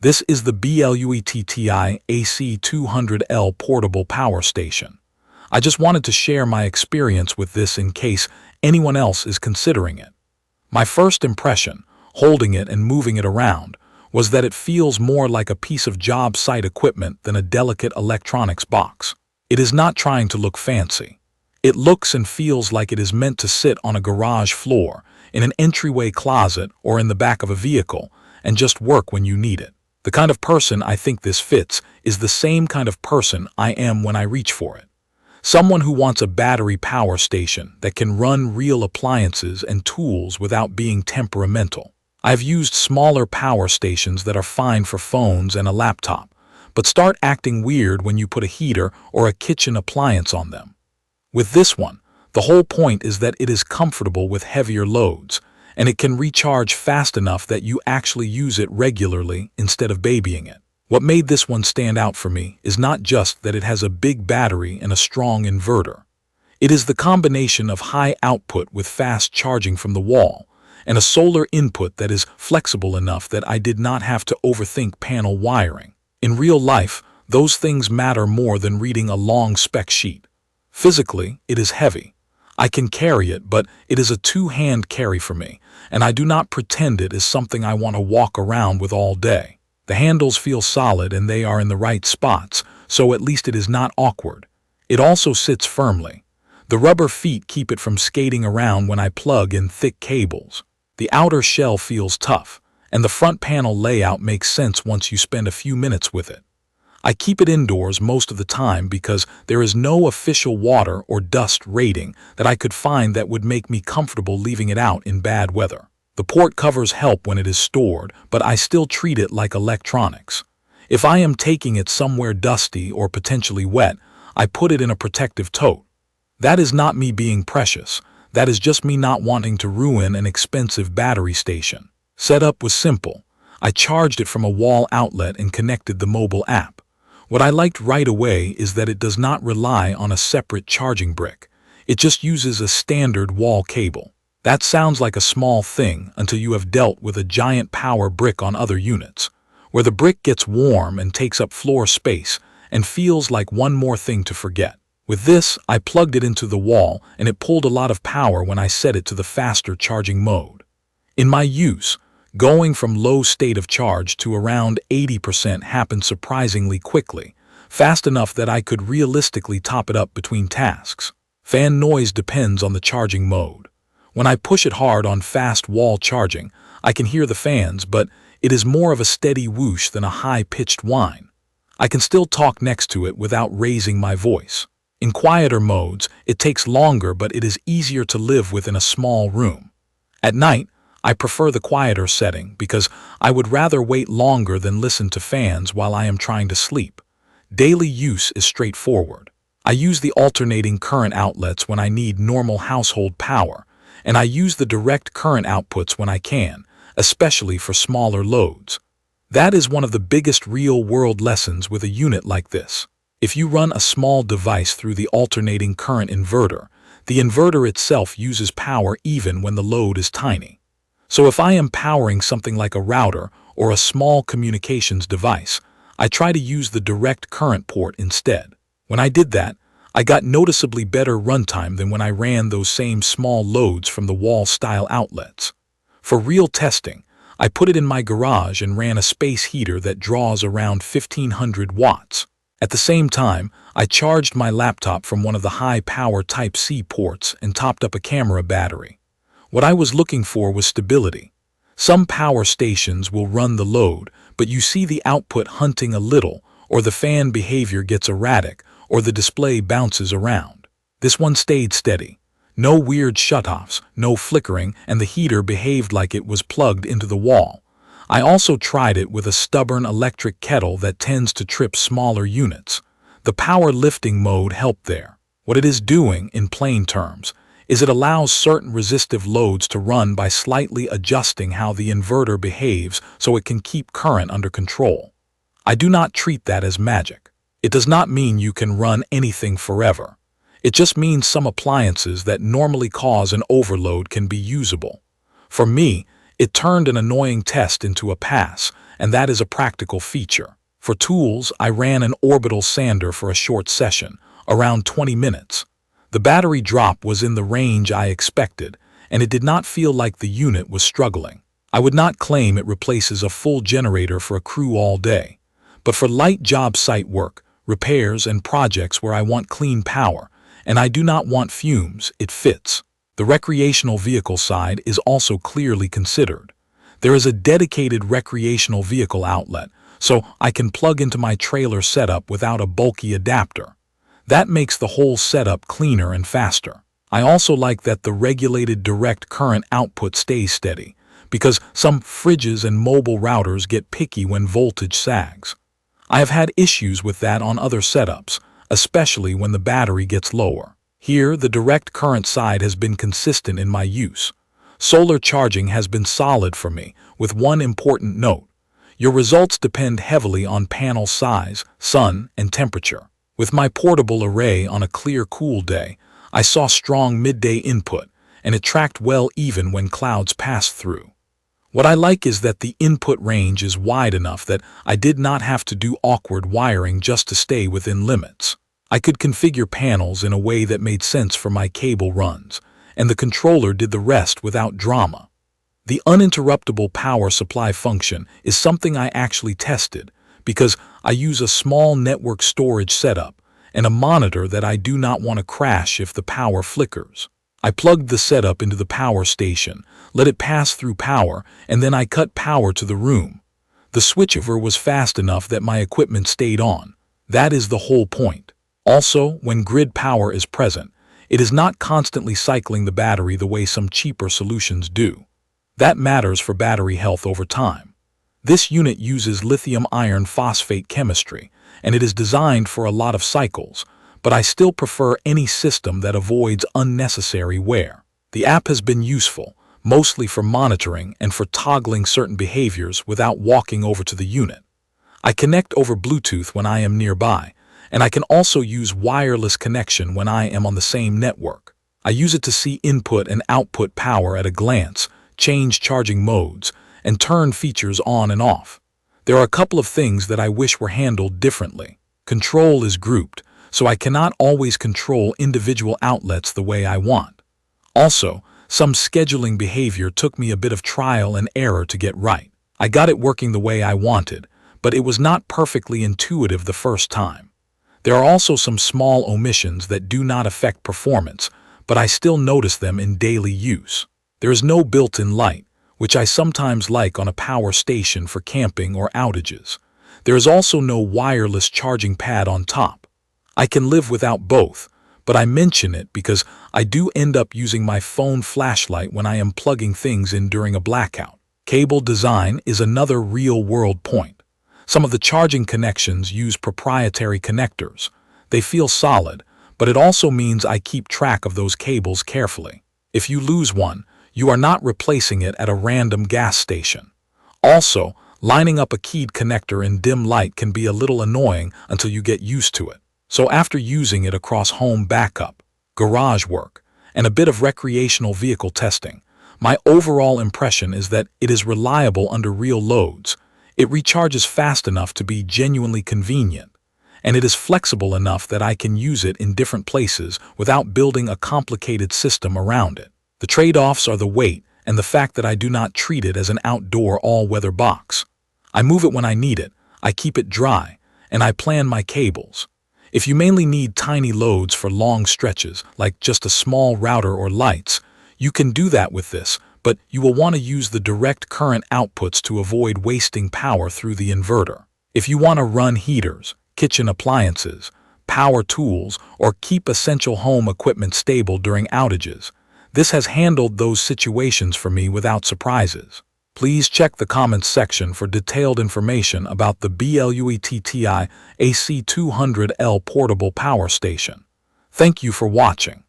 This is the BLUETTI AC200L portable power station. I just wanted to share my experience with this in case anyone else is considering it. My first impression, holding it and moving it around, was that it feels more like a piece of job site equipment than a delicate electronics box. It is not trying to look fancy. It looks and feels like it is meant to sit on a garage floor, in an entryway closet, or in the back of a vehicle, and just work when you need it. The kind of person I think this fits is the same kind of person I am when I reach for it. Someone who wants a battery power station that can run real appliances and tools without being temperamental. I've used smaller power stations that are fine for phones and a laptop, but start acting weird when you put a heater or a kitchen appliance on them. With this one, the whole point is that it is comfortable with heavier loads, and it can recharge fast enough that you actually use it regularly instead of babying it. What made this one stand out for me is not just that it has a big battery and a strong inverter. It is the combination of high output with fast charging from the wall, and a solar input that is flexible enough that I did not have to overthink panel wiring. In real life, those things matter more than reading a long spec sheet. Physically, it is heavy. I can carry it, but it is a two-hand carry for me, and I do not pretend it is something I want to walk around with all day. The handles feel solid and they are in the right spots, so at least it is not awkward. It also sits firmly. The rubber feet keep it from skating around when I plug in thick cables. The outer shell feels tough, and the front panel layout makes sense once you spend a few minutes with it. I keep it indoors most of the time because there is no official water or dust rating that I could find that would make me comfortable leaving it out in bad weather. The port covers help when it is stored, but I still treat it like electronics. If I am taking it somewhere dusty or potentially wet, I put it in a protective tote. That is not me being precious. That is just me not wanting to ruin an expensive battery station. Setup was simple. I charged it from a wall outlet and connected the mobile app. What I liked right away is that it does not rely on a separate charging brick. It just uses a standard wall cable. That sounds like a small thing until you have dealt with a giant power brick on other units, where the brick gets warm and takes up floor space and feels like one more thing to forget. With this, I plugged it into the wall and it pulled a lot of power when I set it to the faster charging mode. In my use, going from low state of charge to around 80% happened surprisingly quickly, fast enough that I could realistically top it up between tasks. Fan noise depends on the charging mode. When I push it hard on fast wall charging, I can hear the fans, but it is more of a steady whoosh than a high-pitched whine. I can still talk next to it without raising my voice. In quieter modes, it takes longer, but it is easier to live with in a small room. At night, I prefer the quieter setting because I would rather wait longer than listen to fans while I am trying to sleep. Daily use is straightforward. I use the alternating current outlets when I need normal household power, and I use the direct current outputs when I can, especially for smaller loads. That is one of the biggest real-world lessons with a unit like this. If you run a small device through the alternating current inverter, the inverter itself uses power even when the load is tiny. So if I am powering something like a router or a small communications device, I try to use the direct current port instead. When I did that, I got noticeably better runtime than when I ran those same small loads from the wall-style outlets. For real testing, I put it in my garage and ran a space heater that draws around 1500 watts. At the same time, I charged my laptop from one of the high-power Type-C ports and topped up a camera battery. What I was looking for was stability. Some power stations will run the load, but you see the output hunting a little, or the fan behavior gets erratic, or the display bounces around. This one stayed steady. No weird shutoffs, no flickering, and the heater behaved like it was plugged into the wall. I also tried it with a stubborn electric kettle that tends to trip smaller units. The power lifting mode helped there. What it is doing, in plain terms, is it allows certain resistive loads to run by slightly adjusting how the inverter behaves so it can keep current under control. I do not treat that as magic. It does not mean you can run anything forever. It just means some appliances that normally cause an overload can be usable. For me, it turned an annoying test into a pass, and that is a practical feature. For tools, I ran an orbital sander for a short session, around 20 minutes. The battery drop was in the range I expected, and it did not feel like the unit was struggling. I would not claim it replaces a full generator for a crew all day, but for light job site work, repairs, and projects where I want clean power, and I do not want fumes, it fits. The recreational vehicle side is also clearly considered. There is a dedicated recreational vehicle outlet, so I can plug into my trailer setup without a bulky adapter. That makes the whole setup cleaner and faster. I also like that the regulated direct current output stays steady, because some fridges and mobile routers get picky when voltage sags. I have had issues with that on other setups, especially when the battery gets lower. Here, the direct current side has been consistent in my use. Solar charging has been solid for me, with one important note. Your results depend heavily on panel size, sun, and temperature. With my portable array on a clear, cool day, I saw strong midday input, and it tracked well even when clouds passed through. What I like is that the input range is wide enough that I did not have to do awkward wiring just to stay within limits. I could configure panels in a way that made sense for my cable runs, and the controller did the rest without drama. The uninterruptible power supply function is something I actually tested because I use a small network storage setup and a monitor that I do not want to crash if the power flickers. I plugged the setup into the power station, let it pass through power, and then I cut power to the room. The switchover was fast enough that my equipment stayed on. That is the whole point. Also, when grid power is present, it is not constantly cycling the battery the way some cheaper solutions do. That matters for battery health over time. This unit uses lithium iron phosphate chemistry, and it is designed for a lot of cycles, but I still prefer any system that avoids unnecessary wear. The app has been useful, mostly for monitoring and for toggling certain behaviors without walking over to the unit. I connect over Bluetooth when I am nearby, and I can also use wireless connection when I am on the same network. I use it to see input and output power at a glance, change charging modes, and turn features on and off. There are a couple of things that I wish were handled differently. Control is grouped, so I cannot always control individual outlets the way I want. Also, some scheduling behavior took me a bit of trial and error to get right. I got it working the way I wanted, but it was not perfectly intuitive the first time. There are also some small omissions that do not affect performance, but I still notice them in daily use. There is no built-in light, which I sometimes like on a power station for camping or outages. There is also no wireless charging pad on top. I can live without both, but I mention it because I do end up using my phone flashlight when I am plugging things in during a blackout. Cable design is another real-world point. Some of the charging connections use proprietary connectors. They feel solid, but it also means I keep track of those cables carefully. If you lose one, you are not replacing it at a random gas station. Also, lining up a keyed connector in dim light can be a little annoying until you get used to it. So after using it across home backup, garage work, and a bit of recreational vehicle testing, my overall impression is that it is reliable under real loads. It recharges fast enough to be genuinely convenient, and it is flexible enough that I can use it in different places without building a complicated system around it. The trade-offs are the weight and the fact that I do not treat it as an outdoor all-weather box. I move it when I need it, I keep it dry, and I plan my cables. If you mainly need tiny loads for long stretches, like just a small router or lights, you can do that with this, but you will want to use the direct current outputs to avoid wasting power through the inverter. If you want to run heaters, kitchen appliances, power tools, or keep essential home equipment stable during outages, this has handled those situations for me without surprises. Please check the comments section for detailed information about the BLUETTI AC200L portable power station. Thank you for watching.